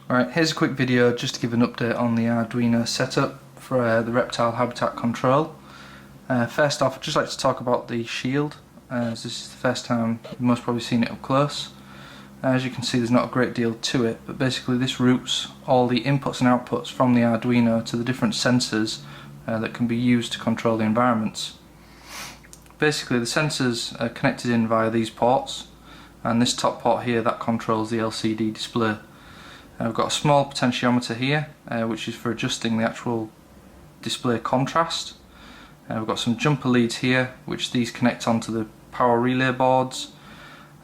Alright, here's a quick video just to give an update on the Arduino setup for the Reptile habitat control. First off, I'd just like to talk about the shield, as this is the first time you've most probably seen it up close. As you can see, there's not a great deal to it, but basically this routes all the inputs and outputs from the Arduino to the different sensors that can be used to control the environments. Basically the sensors are connected in via these ports, and this top port here that controls the LCD display. We've got a small potentiometer here, which is for adjusting the actual display contrast. We've got some jumper leads here, which these connect onto the power relay boards,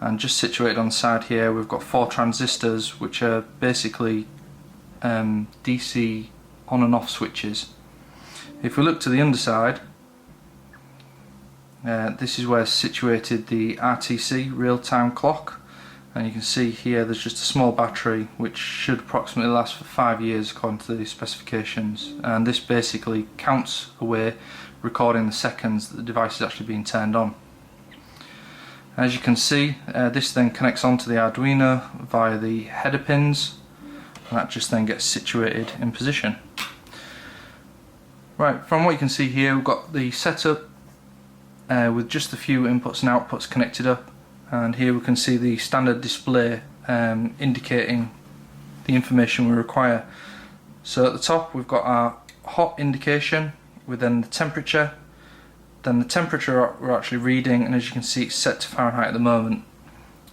and just situated on the side here we've got 4 transistors, which are basically DC on and off switches. If we look to the underside, this is where situated the RTC real-time clock, and you can see here there's just a small battery which should approximately last for 5 years according to the specifications, and this basically counts away, recording the seconds that the device is actually being turned on. As you can see, this then connects onto the Arduino via the header pins, and that just then gets situated in position. Right, from what you can see here, we've got the setup with just a few inputs and outputs connected up, and here we can see the standard display indicating the information we require. So at the top we've got our hot indication with then the temperature. Then the temperature we're actually reading, and as you can see it's set to Fahrenheit at the moment.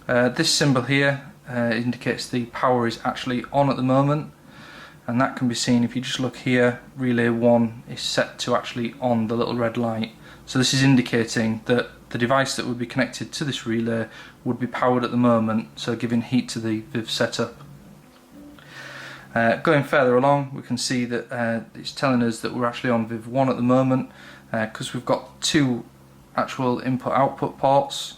This symbol here indicates the power is actually on at the moment, and that can be seen if you just look here. Relay 1 is set to actually on the little red light. So this is indicating that the device that would be connected to this relay would be powered at the moment, so giving heat to the Viv setup. Going further along, we can see that it's telling us that we're actually on Viv 1 at the moment, because we've got 2 actual input-output ports.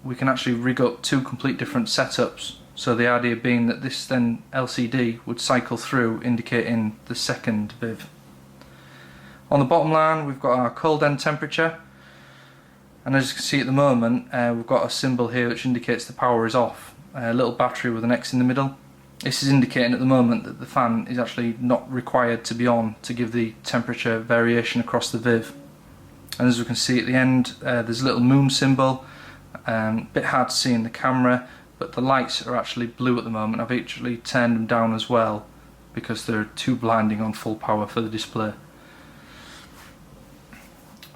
We can actually rig up 2 complete different setups, so the idea being that this then LCD would cycle through indicating the second Viv. On the bottom line we've got our cold end temperature, and as you can see at the moment we've got a symbol here which indicates the power is off, a little battery with an X in the middle. This is indicating at the moment that the fan is actually not required to be on to give the temperature variation across the Viv. And as we can see at the end, there's a little moon symbol, a bit hard to see in the camera, but the lights are actually blue at the moment. I've actually turned them down as well because they're too blinding on full power for the display.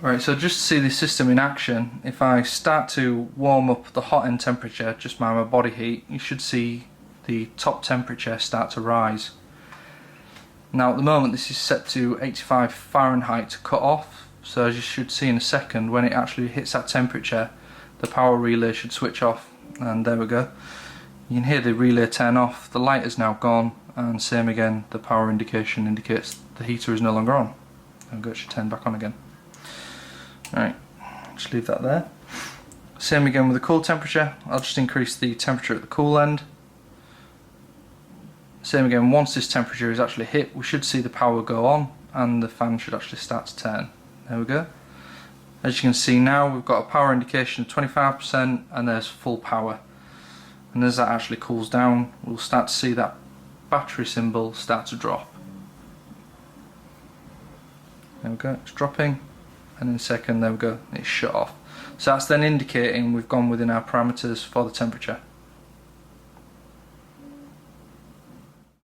Right, so just to see the system in action, if I start to warm up the hot end temperature just by my body heat, you should see the top temperature start to rise. Now at the moment this is set to 85 Fahrenheit to cut off, so as you should see in a second, when it actually hits that temperature the power relay should switch off, and there we go. You can hear the relay turn off, the light is now gone, and same again, the power indication indicates the heater is no longer on. There we go, it should turn back on again. Right, just leave that there. Same again with the cool temperature. I'll just increase the temperature at the cool end. Same again, once this temperature is actually hit we should see the power go on and the fan should actually start to turn. There we go. As you can see now we've got a power indication of 25% and there's full power. And as that actually cools down we'll start to see that battery symbol start to drop. There we go, it's dropping, and in a second there we go, it's shut off. So that's then indicating we've gone within our parameters for the temperature.